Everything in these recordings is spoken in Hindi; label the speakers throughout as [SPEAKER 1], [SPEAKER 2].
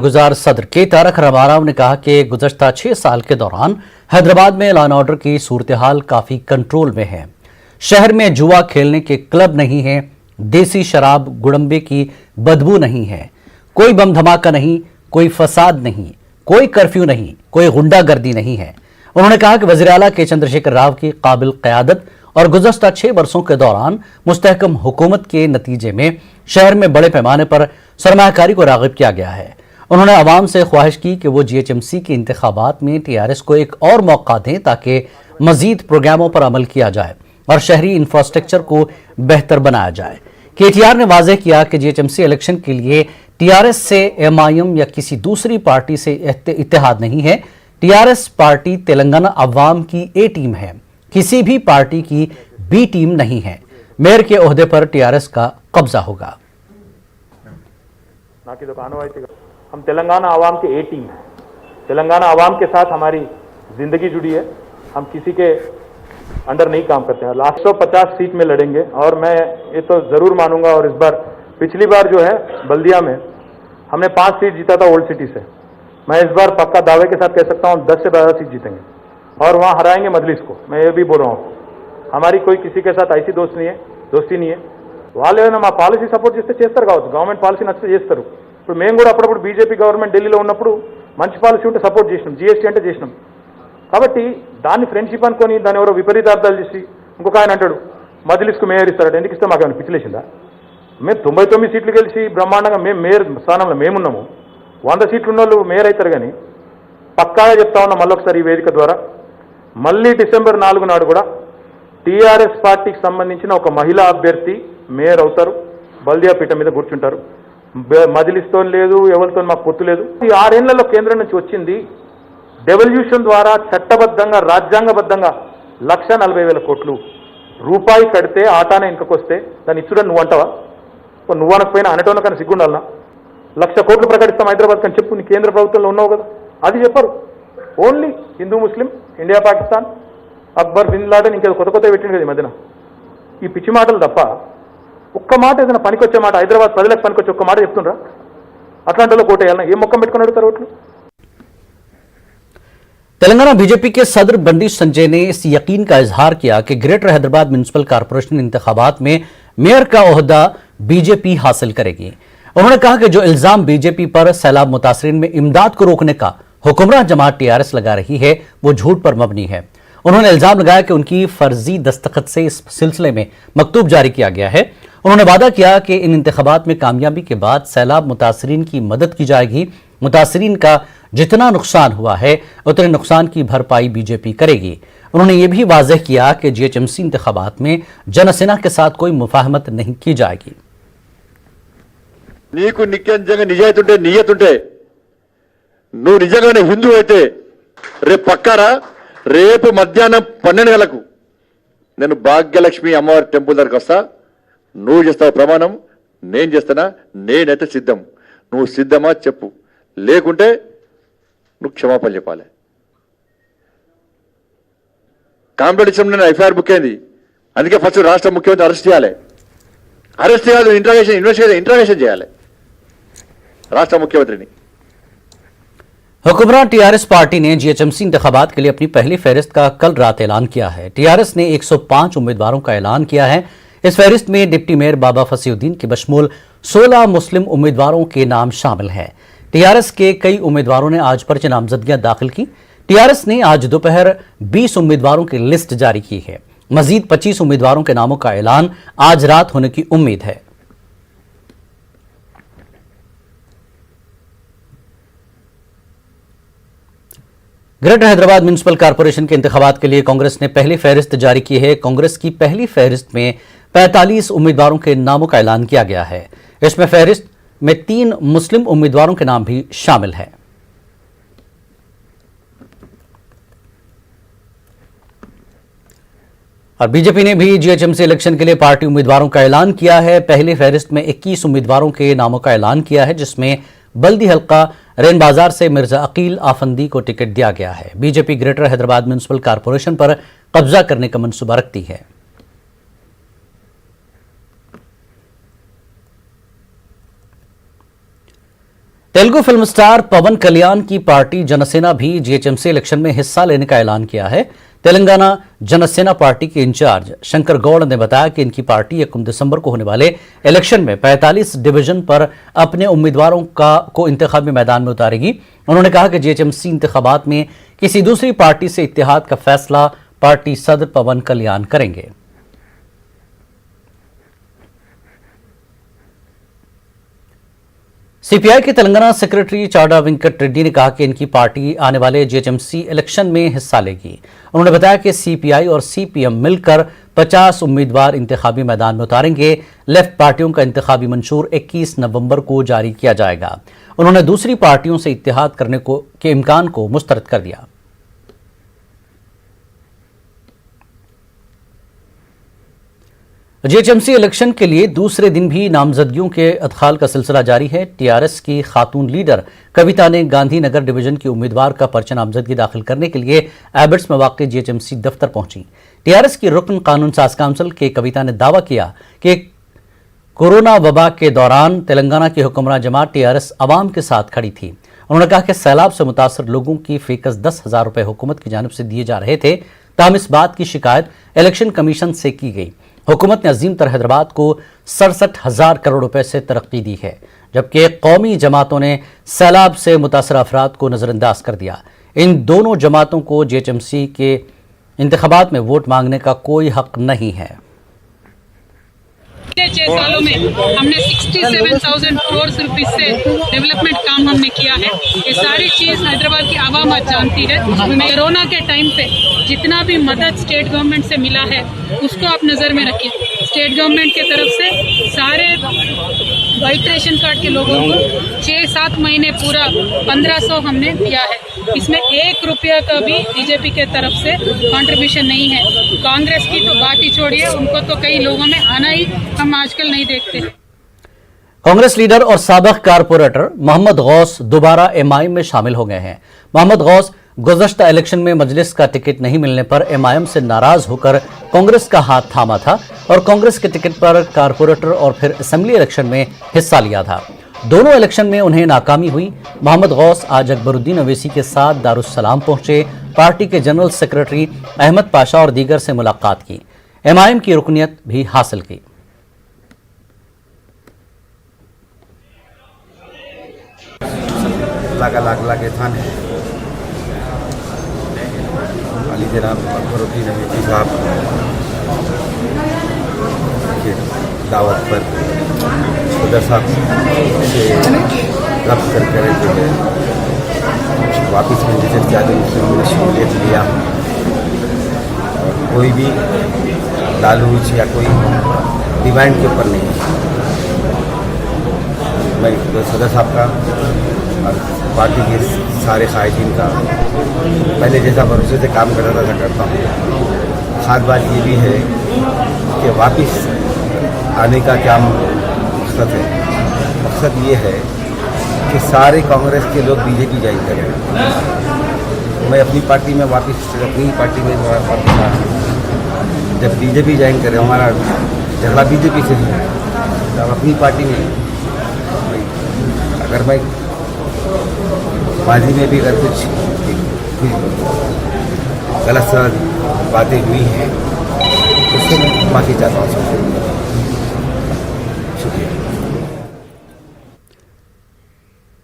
[SPEAKER 1] गुजार सदर के तारक रामाराव ने कहा कि गुज़श्ता 6 साल के दौरान हैदराबाद में लॉ एंड ऑर्डर की सूरत हाल काफ़ी कंट्रोल में है। शहर में जुआ खेलने के क्लब नहीं है, देसी शराब गुड़म्बे की बदबू नहीं है, कोई बम धमाका नहीं, कोई फसाद नहीं, कोई कर्फ्यू नहीं, कोई गुंडागर्दी नहीं है। उन्होंने कहा कि वज़ीर आला के चंद्रशेखर राव की काबिल क़यादत और गुज़श्ता 6 वर्षों के दौरान मुस्तहकम हुकूमत के नतीजे में शहर में बड़े पैमाने पर सरमायाकारी को राग़िब किया गया है। उन्होंने आवाम से ख्वाहिश की कि वो जीएचएमसी के इंतखाबात में टीआरएस को एक और मौका दें ताकि मजीद प्रोग्रामों पर अमल किया जाए और शहरी इंफ्रास्ट्रक्चर को बेहतर बनाया जाए। केटीआर ने वाज़ेह किया कि जीएचएमसी इलेक्शन के लिए टीआरएस से एमआईएम या किसी दूसरी पार्टी से इत्तेहाद नहीं है। टीआरएस पार्टी तेलंगाना अवाम की ए टीम है, किसी भी पार्टी की बी टीम नहीं है। मेयर के ओहदे पर टीआरएस का कब्जा होगा।
[SPEAKER 2] हम तेलंगाना आवाम के ए टीम हैं। तेलंगाना आवाम के साथ हमारी जिंदगी जुड़ी है। हम किसी के अंडर नहीं काम करते हैं। लास्ट 150 सीट में लड़ेंगे और मैं ये तो जरूर मानूंगा। और इस बार पिछली बार जो है बल्दिया में हमने 5 सीट जीता था ओल्ड सिटी से। मैं इस बार पक्का दावे के साथ कह सकता हूँ 10 से 12 सीट जीतेंगे और वहाँ हराएंगे मजलिस को। मैं ये भी बोल रहा हूँ, हमारी कोई किसी के साथ ऐसी दोस्ती नहीं है। వాళ్ళే మా పాలసీ సపోర్ట్ చేస్తే చేస్తారు కావచ్చు, గవర్నమెంట్ పాలసీ నచ్చితే చేస్తారు। ఇప్పుడు మేము కూడా అప్పుడప్పుడు బీజేపీ గవర్నమెంట్ ఢిల్లీలో ఉన్నప్పుడు మంచి పాలసీ ఉంటే సపోర్ట్ చేసినాం, జీఎస్టీ అంటే చేసినాం। కాబట్టి దాన్ని ఫ్రెండ్షిప్ అనుకొని దాన్ని ఎవరో విపరీతార్థాలు చేసి ఇంకొక ఆయన అంటాడు మజ్లిస్కు మేయర్ ఇస్తారట। ఎందుకు ఇస్తే మాకేమైనా పిచ్చిలేసిందా? మేము 99 సీట్లు గెలిచి బ్రహ్మాండంగా మేము మేయర్ స్థానంలో మేమున్నాము। 100 సీట్లు ఉన్న వాళ్ళు మేయర్ అవుతారు। కానీ పక్కాగా చెప్తా ఉన్నా మళ్ళొకసారి ఈ వేదిక ద్వారా, మళ్ళీ డిసెంబర్ 4 నాడు కూడా టీఆర్ఎస్ పార్టీకి సంబంధించిన ఒక మహిళా అభ్యర్థి మేయర్ అవుతారు, బల్దియా పీఠం మీద కూర్చుంటారు। మజిలిస్తో లేదు, ఎవరితో మాకు పొత్తు లేదు। ఈ 6 ఏళ్లలో కేంద్రం నుంచి వచ్చింది డెవల్యూషన్ ద్వారా చట్టబద్ధంగా రాజ్యాంగబద్ధంగా 1,40,000 కోట్లు రూపాయి కడితే ఆటానే ఇంకొకొస్తే దాన్ని ఇచ్చుడని నువ్వు అంటావా? నువ్వు అనకపోయినా అనటోన కానీ సిగ్గుండాలనా? 1,00,000 కోట్లు ప్రకటిస్తాం హైదరాబాద్ కానీ చెప్పు, నీ కేంద్ర ప్రభుత్వంలో ఉన్నావు కదా, అది చెప్పరు। Only Hindu Muslim, India Pakistan, Akbar bin Laden ఇంకేదో కొత్త పెట్టింది కదా ఈ మధ్యన। ఈ పిచ్చి మాటలు తప్ప ఒక్క మాట ఏదైనా పనికొచ్చే మాట, హైదరాబాద్ ప్రజలకు పనికొచ్చే ఒక్క మాట చెప్తుండ్రా? అట్లాంటి వాళ్ళు కోటేయాలన్నా? ఏం మొక్కం పెట్టుకుని అడుగుతారు ఓట్లు?
[SPEAKER 1] तेलंगाना बीजेपी के सदर बंडी संजय ने इस यकीन का इजहार किया कि ग्रेटर हैदराबाद म्युनिसिपल कॉरपोरेशन इंतखाबात में मेयर का ओहदा बीजेपी हासिल करेगी। उन्होंने कहा कि जो इल्जाम बीजेपी पर सैलाब मुतासरीन में इमदाद को रोकने का हुक्मरान जमात टीआरएस लगा रही है वो झूठ पर मबनी है। उन्होंने इल्जाम लगाया कि उनकी फर्जी दस्तखत से इस सिलसिले में मकतूब जारी किया गया है। उन्होंने वादा किया कि इन इंतखाबात में कामयाबी के बाद सैलाब मुतासरीन की मदद की जाएगी। मुतासरीन का जितना नुकसान हुआ है उतने नुकसान की भरपाई बीजेपी करेगी। उन्होंने ये भी वाज़ेह किया कि जीएचएमसी इंतखाबात में जनसेना के साथ कोई मुफाहमत नहीं की जाएगी।
[SPEAKER 3] నీకు నిజంగా నిజాయితీ ఉంటే నియత ఉంటే నువ్వు నిజంగానే హిందూ అయితే రేపు పక్కారా, రేపు మధ్యాహ్నం 12 గంటలకు నేను భాగ్యలక్ష్మి అమ్మవారి టెంపుల్ దగ్గరకు వస్తా। నువ్వు చేస్తావు ప్రమాణం, నేను చేస్తానా? నేనైతే సిద్ధం। నువ్వు సిద్ధమా చెప్పు, లేకుంటే నువ్వు క్షమాపణ చెప్పాలి। కాంపిటీషన్ నేను ఎఫ్ఐఆర్ బుక్ అయింది, అందుకే ఫస్ట్ రాష్ట్ర ముఖ్యమంత్రి అరెస్ట్ చేయాలి। అరెస్ట్ చేయాలి, ఇంట్రాగేషన్ చేయాలి రాష్ట్ర मुख्यमंत्री।
[SPEAKER 1] हुक्मरान टीआरएस पार्टी ने जीएचएमसी इंतखाबात के लिए अपनी पहली फहरिस्त का कल रात ऐलान किया है। टीआरएस ने 105 उम्मीदवारों का ऐलान किया है। इस फहरिस्त में डिप्टी मेयर बाबा फसीउद्दीन के बशमूल 16 मुस्लिम उम्मीदवारों के नाम शामिल हैं। टीआरएस के कई उम्मीदवारों ने आज पर्चे नामजदगियां दाखिल की। टीआरएस ने आज दोपहर 20 उम्मीदवारों की लिस्ट जारी की है। मजीद 25 उम्मीदवारों के नामों का ऐलान आज रात होने की उम्मीद है। ग्रेटर हैदराबाद म्युनिसिपल कॉरपोरेशन के इंतखाबात के लिए कांग्रेस ने पहली फहरिस्त जारी की है। कांग्रेस की पहली फहरिस्त में 45 उम्मीदवारों के नामों का ऐलान किया गया है। इसमें फहरिस्त में 3 मुस्लिम उम्मीदवारों के नाम भी शामिल हैं। और बीजेपी ने भी जीएचएमसी इलेक्शन के लिए पार्टी उम्मीदवारों का ऐलान किया है। पहली फहरिस्त में 21 उम्मीदवारों के नामों का ऐलान किया है, जिसमें बल्दी हल्का रेन बाजार से मिर्जा अकील आफंदी को टिकट दिया गया है। BJP greater Hyderabad municipal corporation पर कब्जा करने का मंसूबा रखती है। तेलुगु फिल्म स्टार पवन कल्याण की पार्टी जनसेना भी जीएचएमसी इलेक्शन में हिस्सा लेने का ऐलान किया है। तेलंगाना जनसेना पार्टी के इंचार्ज शंकर गौड़ ने बताया कि इनकी पार्टी 1 दिसंबर को होने वाले इलेक्शन में 45 डिवीजन पर अपने उम्मीदवारों को इंतखाबी मैदान में उतारेगी। उन्होंने कहा कि जीएचएमसी इंतखाबात में किसी दूसरी पार्टी से इत्तेहाद का फैसला पार्टी सदर पवन कल्याण करेंगे। सीपीआई के तेलंगाना सेक्रेटरी चावड़ा वेंकट रेड्डी ने कहा कि इनकी पार्टी आने वाले जीएचएमसी इलेक्शन में हिस्सा लेगी। उन्होंने बताया कि सीपीआई और सीपीएम मिलकर 50 उम्मीदवार इंतखाबी मैदान में उतारेंगे। लेफ्ट पार्टियों का इंतखाबी मंशूर 21 नवंबर को जारी किया जाएगा। उन्होंने दूसरी पार्टियों से इत्तेहाद करने के इम्कान को मुस्तरद कर दिया। जीएचएमसी इलेक्शन के लिए दूसरे दिन भी नामजदगियों के अदखाल का सिलसिला जारी है। टीआरएस की खातून लीडर कविता ने गांधीनगर डिवीजन की उम्मीदवार का पर्चा नामजदगी दाखिल करने के लिए एबट्स में वाक़ जीएचएमसी दफ्तर पहुंची। टीआरएस की रुकन कानून साज काउंसिल के कविता ने दावा किया कि कोरोना वबा के दौरान तेलंगाना की हुक्मरान जमात टीआरएस अवाम के साथ खड़ी थी। उन्होंने कहा कि सैलाब से मुतासर लोगों की फीकस 10,000 रुपये हुकूमत की जानिब से दिए जा रहे थे, ताहम इस बात की शिकायत इलेक्शन कमीशन से की गई। हुकूमत ने अजीम तर हैदराबाद को 67,000 करोड़ रुपए से तरक्की दी है, जबकि कौमी जमातों ने सैलाब से मुतासर अफराद को नजरअंदाज कर दिया। इन दोनों जमातों को जीएचएमसी के इंतखाबात में वोट मांगने का कोई हक नहीं है।
[SPEAKER 4] पिछले 6 सालों में हमने 67,000 करोड़ रुपए से डेवलपमेंट काम हमने किया है। ये सारी चीज हैदराबाद की आवाम आज जानती है। कोरोना के टाइम पे जितना भी मदद स्टेट गवर्नमेंट से मिला है उसको आप नजर में रखिए। स्टेट गवर्नमेंट के तरफ से सारे व्हाइट रेशन कार्ड के लोगों को 6-7 महीने पूरा 1500 हमने दिया है। इसमें 1 रुपया का भी बीजेपी के तरफ से कंट्रीब्यूशन नहीं है। कांग्रेस की तो बात ही छोड़िए, उनको तो कई लोगों में आना ही हम आजकल नहीं देखते।
[SPEAKER 1] कांग्रेस लीडर और साबिक कारपोरेटर मोहम्मद गौस दोबारा एमआईएम में शामिल हो गए हैं। मोहम्मद गौस गुज़श्ता इलेक्शन में मजलिस का टिकट नहीं मिलने पर एमआईएम से नाराज होकर कांग्रेस का हाथ थामा था और कांग्रेस के टिकट पर कारपोरेटर और फिर असेंबली इलेक्शन में हिस्सा लिया था। दोनों इलेक्शन में उन्हें नाकामी हुई। मोहम्मद गौस आज अकबरुद्दीन अवैसी के साथ दारुस्सलाम पहुंचे, पार्टी के जनरल सेक्रेटरी अहमद पाशा और दीगर से मुलाकात की, एमआईएम की रुकनियत भी हासिल की।
[SPEAKER 5] लागे थान अली जनाब अकबरुद्दीन अवैसी साहब के दावत पर सदर साहब से रब्त करके जो है वापस में जैसे ज़्यादा उन्होंने शमूलियत लिया और कोई भी लालूच या कोई डिमांड के ऊपर नहीं है। मैं सदर साहब का और पार्टी के सारे क़ायदीन का पहले जैसा भरोसे से काम कर रहा था करता हूँ। खास बात ये भी है कि वापस आने का क्या मकसद है। मकसद ये है कि सारे कांग्रेस के लोग बीजेपी ज्वाइन करें। मैं अपनी पार्टी में वापस अपनी पार्टी में वापस जब बीजेपी ज्वाइन करें, हमारा झगड़ा बीजेपी से है, तब अपनी पार्टी में अगर मैं माजी में भी अगर कुछ गलत बातें हुई हैं उससे मैं माफ़ी चाहता हूँ। शुक्रिया।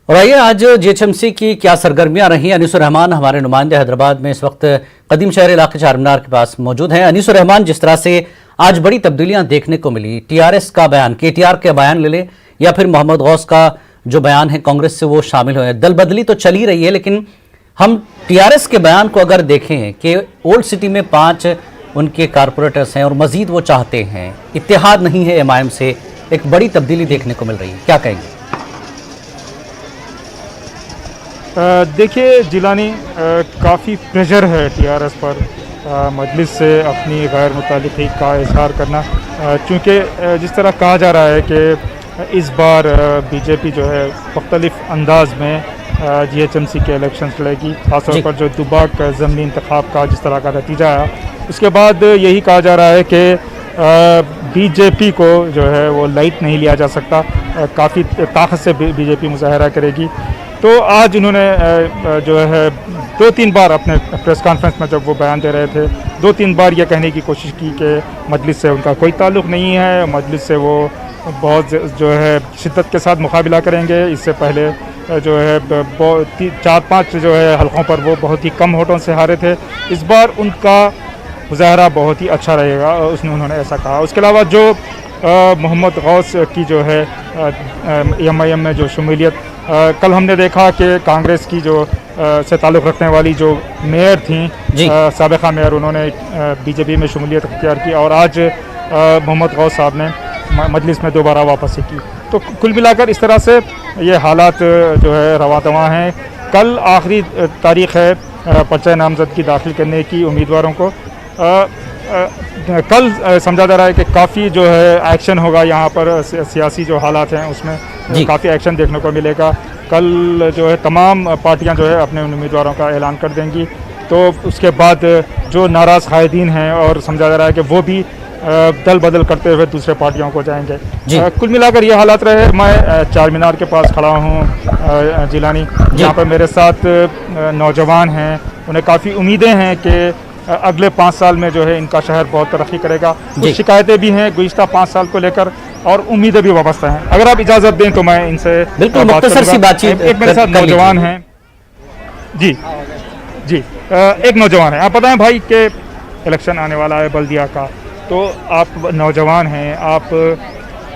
[SPEAKER 1] और आइए आज जीएचएमसी की क्या सरगर्मियां रही। अनीसुर रहमान हमारे नुमाइंदे हैदराबाद में इस वक्त कदीम शहर इलाके चारमीनार के पास मौजूद हैं। अनीसुर रहमान, जिस तरह से आज बड़ी तब्दीलियां देखने को मिली, टीआरएस का बयान, केटीआर का बयान ले ले या फिर मोहम्मद गौस का जो बयान है कांग्रेस से वो शामिल हुए, दल बदली तो चल ही रही है, लेकिन हम टीआरएस के बयान को अगर देखें कि ओल्ड सिटी में 5 उनके कारपोरेटर्स हैं और मजीद वो चाहते हैं, इत्तेहाद नहीं है एमआईएम से, एक बड़ी तब्दीली देखने को मिल रही है, क्या कहेंगे?
[SPEAKER 6] देखिए जिलानी, काफ़ी प्रेशर है टीआरएस पर मजलिस से अपनी गैर मुतालिकी का इजहार करना, चूँकि जिस तरह कहा जा रहा है कि इस बार बीजेपी जो है मुख्तलिफ अंदाज में जीएचएमसी के इलेक्शन लड़ेगी, खासतौर पर जो दुबाक ज़मीनी इंतखाब का जिस तरह का नतीजा है, उसके बाद यही कहा जा रहा है कि बीजेपी को जो है वो लाइट नहीं लिया जा सकता, काफ़ी ताकत से बीजेपी मुजाहरा करेगी। तो आज उन्होंने जो है 2-3 बार अपने प्रेस कॉन्फ्रेंस में जब वो बयान दे रहे थे 2-3 बार ये कहने की कोशिश की कि मजलिस से उनका कोई ताल्लुक़ नहीं है, मजलिस से वो बहुत जो है शिद्दत के साथ मुकाबला करेंगे। इससे पहले जो है 4-5 जो है हलकों पर वो बहुत ही कम वोटों से हारे थे। इस बार उनका मुजाहरा बहुत ही अच्छा रहेगा, उन्होंने ऐसा कहा। उसके अलावा जो मोहम्मद गौस की जो है MIM में जो शमूलियत, कल हमने देखा कि कांग्रेस की जो से ताल्लुक़ रखने वाली जो मेयर थी साबिक़ा मेयर, उन्होंने बीजेपी में शमूलियत अख्तियार की और आज मोहम्मद गौस साहब ने मजलिस में दोबारा वापसी की। तो कुल मिलाकर इस तरह से ये हालात जो है रवा दवा हैं। कल आखिरी तारीख़ है पर्चा नामज़दगी दाखिल करने की उम्मीदवारों को। कल समझा जा रहा है कि काफ़ी जो है एक्शन होगा यहाँ पर, सियासी जो हालात हैं उसमें काफ़ी एक्शन देखने को मिलेगा। कल जो है तमाम पार्टियाँ जो है अपने उम्मीदवारों का ऐलान कर देंगी। तो उसके बाद जो नाराज़ कायदीन हैं और समझा जा रहा है कि वो भी दल बदल करते हुए दूसरे पार्टियों को जाएंगे। कुल मिलाकर ये हालात रहे। मैं चार मीनार के पास खड़ा हूँ जिलानी, जहाँ पर मेरे साथ नौजवान हैं। उन्हें काफ़ी उम्मीदें हैं कि अगले 5 साल में जो है इनका शहर बहुत तरक्की करेगा। कुछ शिकायतें भी हैं गुज़िश्ता 5 साल को लेकर और उम्मीदें भी वाबस्ता हैं। अगर आप इजाज़त दें तो मैं इनसे
[SPEAKER 1] बिल्कुल मुख्तसर सी बातचीत।
[SPEAKER 6] एक मेरे साथ नौजवान हैं जी, एक नौजवान है। आप बताएं भाई कि इलेक्शन आने वाला है बल्दिया का, तो आप नौजवान हैं, आप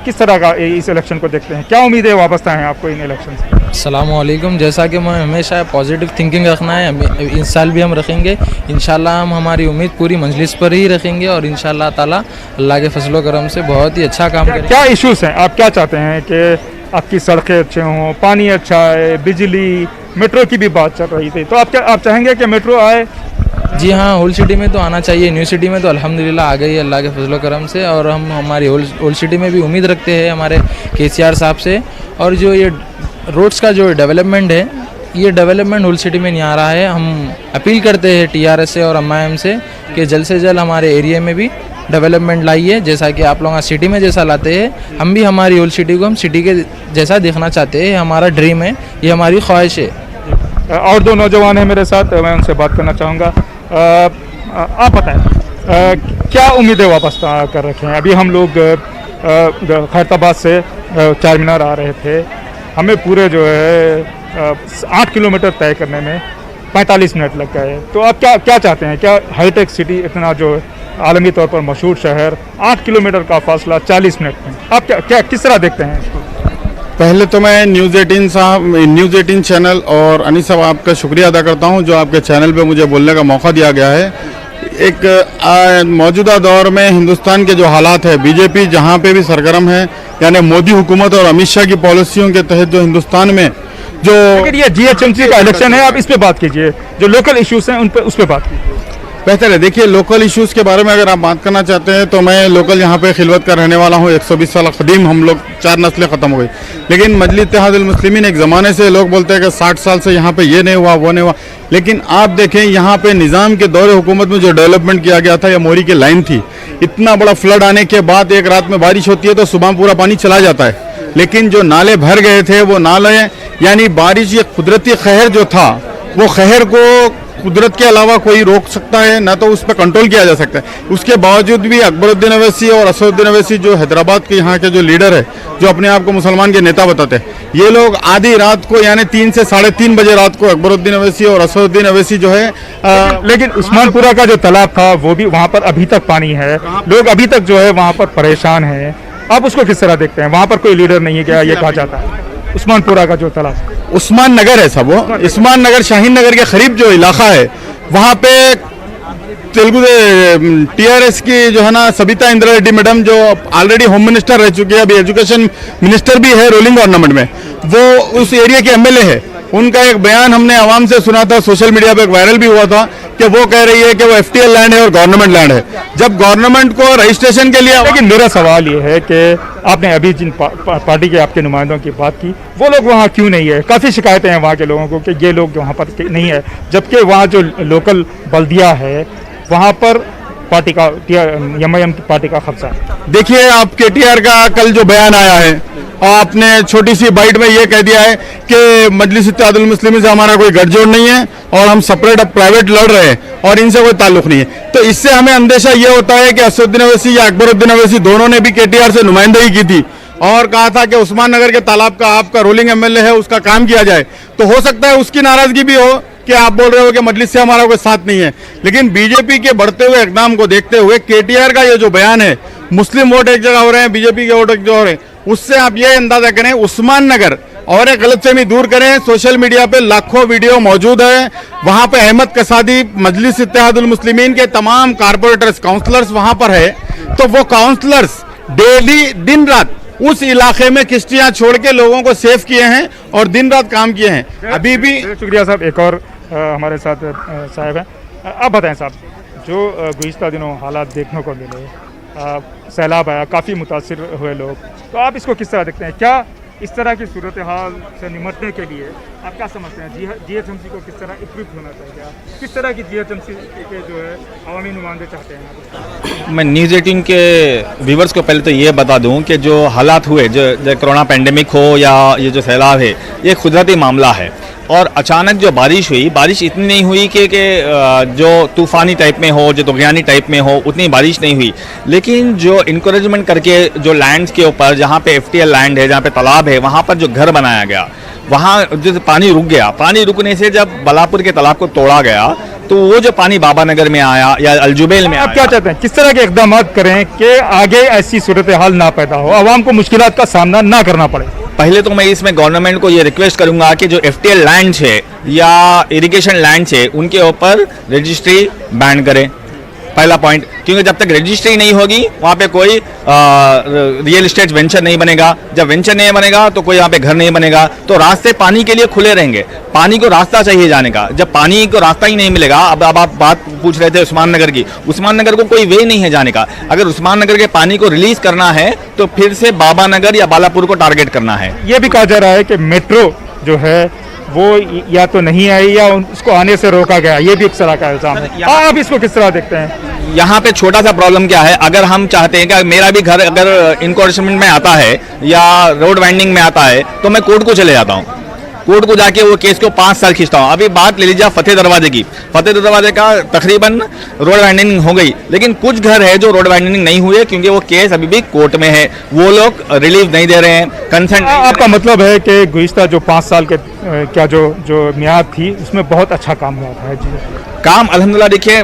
[SPEAKER 6] किस तरह का इस इलेक्शन को देखते हैं? क्या उम्मीदें वाबस्ता हैं आपको इन इलेक्शन से?
[SPEAKER 7] अस्सलामुअलैकुम। जैसा कि मैं हमेशा पॉजिटिव थिंकिंग रखना है, इस साल भी हम रखेंगे इंशाल्लाह। हम हमारी उम्मीद पूरी मजलिस पर ही रखेंगे और इंशाल्लाह ताला अल्लाह के फजलो करम से बहुत ही अच्छा काम करेंगे।
[SPEAKER 6] क्या इश्यूज़ हैं? आप क्या चाहते हैं कि आपकी सड़कें अच्छे हों, पानी अच्छा है, बिजली, मेट्रो की भी बात चल रही थी, तो आप चाहेंगे कि मेट्रो आए?
[SPEAKER 7] जी हाँ, ओल्ड सिटी में तो आना चाहिए। न्यू सिटी में तो अल्हम्दुलिल्लाह आ गई है अल्लाह के फजलो करम से, और हम हमारी ओल्ड सिटी में भी उम्मीद रखते हैं हमारे KCR साहब से। और जो ये रोड्स का जो डेवलपमेंट है, ये डेवलपमेंट ओल्ड सिटी में नहीं आ रहा है। हम अपील करते हैं TRS से और MIM से कि जल्द से जल्द हमारे एरिया में भी डेवलपमेंट लाइए। जैसा कि आप लोग सिटी में जैसा लाते हैं, हम भी हमारी ओल्ड सिटी को हम सिटी के जैसा देखना चाहते हैं। हमारा ड्रीम है, ये हमारी ख्वाहिश है।
[SPEAKER 6] और 2 नौजवान हैं मेरे साथ, मैं उनसे बात करना चाहूँगा। आप बताएं क्या उम्मीदें वापस कर रखे हैं? अभी हम लोग खैरताबाद से चार मीनार आ रहे थे, हमें पूरे जो है 8 किलोमीटर तय करने में 45 मिनट लग गए। तो आप क्या चाहते हैं? क्या हाईटेक सिटी, इतना जो आलमी तौर पर मशहूर शहर, 8 किलोमीटर का फासला 40 मिनट में, आप क्या किस तरह देखते हैं इसको?
[SPEAKER 8] पहले तो मैं न्यूज़ 18 चैनल और अनीस साहब आपका शुक्रिया अदा करता हूं जो आपके चैनल पे मुझे बोलने का मौका दिया गया है। एक मौजूदा दौर में हिंदुस्तान के जो हालात है, बीजेपी जहां पे भी सरगर्म है, यानी मोदी हुकूमत और अमित शाह की पॉलिसियों के तहत जो हिंदुस्तान में जो
[SPEAKER 6] ये GHMC का इलेक्शन है, आप इस पे बात कीजिए। जो लोकल इश्यूज हैं उन पे उस पर बात कीजिए।
[SPEAKER 8] बेहतर है। देखिए, लोकल इश्यूज़ के बारे में अगर आप बात करना चाहते हैं तो मैं लोकल यहाँ पे खिलवत का रहने वाला हूँ। 120 साल कदीम हम लोग 4 नस्लें ख़त्म हो गई, लेकिन मजलिस इत्तेहादुल मुस्लिमीन एक ज़माने से लोग बोलते हैं कि 60 साल से यहाँ पे ये नहीं हुआ वो नहीं हुआ। लेकिन आप देखें यहाँ पे निज़ाम के दौरे हुकूमत में जो डेवलपमेंट किया गया था, या मोरी की लाइन थी, इतना बड़ा फ्लड आने के बाद एक रात में बारिश होती है तो सुबह पूरा पानी चला जाता है। लेकिन जो नाले भर गए थे, वो नाले यानी बारिश, ये कुदरती कहर जो था, वो कहर को कुदरत के अलावा कोई रोक सकता है ना, तो उस पर कंट्रोल किया जा सकता है। उसके बावजूद भी अकबरुद्दीन अवैसी और असदुद्दीन अवैसी जो हैदराबाद के यहाँ के जो लीडर है, जो अपने आप को मुसलमान के नेता बताते हैं, ये लोग आधी रात को यानी 3 से 3:30 बजे रात को अकबरुद्दीन अवैसी और असदुद्दीन अवैसी जो है
[SPEAKER 6] लेकिन उस्मानपुरा का जो तालाब था वो भी वहाँ पर अभी तक पानी है, लोग अभी तक जो है वहाँ पर परेशान हैं। आप उसको किस तरह देखते हैं? वहाँ पर कोई लीडर नहीं है क्या, ये कहा जाता है? उस्मानपुरा का जो तालाब,
[SPEAKER 8] उस्मान नगर है सब, वो उस्मान नगर शाहीन नगर के करीब जो इलाका है, वहाँ पे तेलुगु TRS की जो है ना सबिता इंद्रा रेड्डी मैडम, जो ऑलरेडी होम मिनिस्टर रह चुकी है, अभी एजुकेशन मिनिस्टर भी है रूलिंग गवर्नमेंट में, वो उस एरिया के MLA है। उनका एक बयान हमने आवाम से सुना था, सोशल मीडिया पे वायरल भी हुआ था, कि वो कह रही है कि वो FTL लैंड है और गवर्नमेंट लैंड है। जब गवर्नमेंट को रजिस्ट्रेशन के लिए,
[SPEAKER 6] लेकिन मेरा सवाल ये है कि आपने अभी जिन पार्टी के आपके नुमाइंदों की बात की, वो लोग वहाँ क्यों नहीं है? काफ़ी शिकायतें हैं वहाँ के लोगों को कि ये लोग वहाँ पर नहीं है, जबकि वहाँ जो लोकल बल्दिया है वहाँ पर पार्टी का MIM की पार्टी का कब्जा है?
[SPEAKER 8] देखिए, आप KTR का कल जो बयान आया है और आपने छोटी सी बाइट में ये कह दिया है कि मजलिस इत्तेहादुल मुस्लिमीन से हमारा कोई गठजोड़ नहीं है और हम सेपरेट प्राइवेट लड़ रहे हैं और इनसे कोई ताल्लुक नहीं है। तो इससे हमें अंदेशा ये होता है कि असदुद्दीन अवैसी या अकबरुद्दीन अवैसी दोनों ने भी KTR से नुमाइंदगी की थी और कहा था कि उस्मान नगर के तालाब का आपका रूलिंग MLA है, उसका काम किया जाए। तो हो सकता है उसकी नाराजगी भी हो कि आप बोल रहे हो कि मजलिस से हमारा कोई साथ नहीं है, लेकिन बीजेपी के बढ़ते हुए इकदाम को देखते हुए KTR का ये जो बयान है, मुस्लिम वोट एक जगह हो रहे हैं, बीजेपी के वोट एक जगह हो रहे हैं, उससे आप ये अंदाजा करें उस्मान नगर और एक गलतफहमी दूर करें। सोशल मीडिया पे लाखों वीडियो मौजूद है, वहां पे अहमद कसादी मजलिस इत्तेहादुल मुस्लिमीन के तमाम कारपोरेटर्स काउंसलर्स वहां पर है, तो वो काउंसलर्स डेली दिन रात उस इलाके में किश्तियां छोड़ के लोगों को सेव किए हैं और दिन रात काम किए हैं। अभी भी
[SPEAKER 6] शुक्रिया साहब। एक और हमारे साथ साहब हैं। आप बताएं साहब, जो गुज़िश्ता दिनों हालात देखने को मिले, सैलाब आया, काफ़ी मुतासिर हुए लोग, तो आप इसको किस तरह देखते हैं? क्या इस तरह की सूरत हाल से निपटने के लिए आप क्या समझते हैं? GHMC को किस तरह इक्विप होना चाहिए? किस तरह की GHMC के जो है अवामी नुमाइंदे चाहते हैं?
[SPEAKER 9] मैं न्यूज़ 18 के व्यूवर्स को पहले तो ये बता दूं कि जो हालात हुए, जो कोरोना पेंडेमिक हो या ये जो सैलाब है, ये कुदरती मामला है और अचानक जो बारिश हुई, बारिश इतनी नहीं हुई कि जो तूफ़ानी टाइप में हो, जो तुग़यानी टाइप में हो, उतनी बारिश नहीं हुई। लेकिन जो इनकरेजमेंट करके जो लैंड्स के ऊपर, जहाँ पे FTL लैंड है, जहाँ पे तालाब है, वहाँ पर जो घर बनाया गया, वहाँ जो पानी रुक गया, पानी रुकने से जब बलापुर के तालाब को तोड़ा गया तो वो जो पानी बाबा नगर में आया या अलजुबेल में
[SPEAKER 6] आप क्या चाहते हैं, किस तरह के इक़दाम करें कि आगे ऐसी सूरत हाल ना पैदा हो, आवाम को मुश्किलात का सामना ना करना पड़े?
[SPEAKER 9] पहले तो मैं इसमें गवर्नमेंट को ये रिक्वेस्ट करूंगा कि जो FTL लैंड्स है या इरिगेशन लैंड्स है, उनके ऊपर रजिस्ट्री बैन करें, पहला पॉइंट। क्योंकि जब तक रजिस्ट्री नहीं होगी वहाँ पे कोई रियल एस्टेट वेंचर नहीं बनेगा, जब वेंचर नहीं बनेगा तो कोई यहाँ पे घर नहीं बनेगा, तो रास्ते पानी के लिए खुले रहेंगे। पानी को रास्ता चाहिए जाने का, जब पानी को रास्ता ही नहीं मिलेगा, अब आप बात पूछ रहे थे उस्मान नगर की, उस्मान नगर को कोई वे नहीं है जाने का। अगर उस्मान नगर के पानी को रिलीज करना है तो फिर से बाबा नगर या बालापुर को टारगेट करना है।
[SPEAKER 6] ये भी कहा जा रहा है कि मेट्रो जो है वो या तो नहीं आई या उसको आने से रोका गया, ये भी एक तरह का इल्जाम है। आप इसको किस तरह देखते हैं?
[SPEAKER 9] यहाँ पे छोटा सा प्रॉब्लम क्या है, अगर हम चाहते हैं कि मेरा भी घर अगर इनकॉर्पोरेशन में आता है या रोड वाइंडिंग में आता है तो मैं कोर्ट को चले जाता हूँ, कोर्ट को जाके वो केस को 5 साल खींचता हूँ। अभी बात ले लीजिए फतेह दरवाजे की, फतेह दरवाजे का तकरीबन रोड वाइंडिंग हो गई, लेकिन कुछ घर है जो रोड वाइंडिंग नहीं हुए क्योंकि वो केस अभी भी कोर्ट में है, वो लोग रिलीफ नहीं दे रहे हैं, कंसेंट।
[SPEAKER 6] आपका मतलब है कि गुज़िश्ता जो 5 साल के क्या जो मियाद थी उसमें बहुत अच्छा काम हुआ था? जी,
[SPEAKER 9] काम अल्हम्दुलिल्लाह देखिए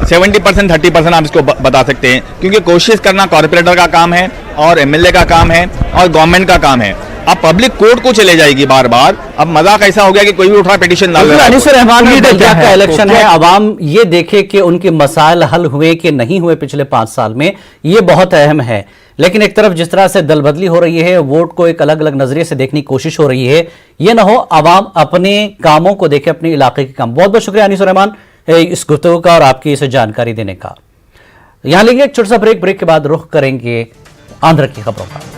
[SPEAKER 9] 70% 30% आप इसको बता सकते हैं, क्योंकि कोशिश करना कॉर्पोरेटर का काम है और MLA का काम है और गवर्नमेंट का काम है। अब पब्लिक कोर्ट को चले जाएगी बार बार। अब मजाक ऐसा हो गया कि कोई भी उठा पिटीशन डाल रहा है।
[SPEAKER 1] अनीसुर रहमान का इलेक्शन है, आवाम ये देखे कि उनके मसाइल हल हुए कि नहीं हुए पिछले 5 साल में, ये बहुत अहम है। लेकिन एक तरफ जिस तरह से दल बदली हो रही है, वोट को एक अलग अलग नजरिए से देखने की कोशिश हो रही है, ये ना हो आवाम अपने कामों को देखे, अपने इलाके के काम। बहुत बहुत शुक्रिया अनीसुर रहमान इस गुफ्तगू का और आपकी इसे जानकारी देने का। यहां लेंगे एक छोटा सा ब्रेक के बाद रुख करेंगे आंध्र की खबरों का।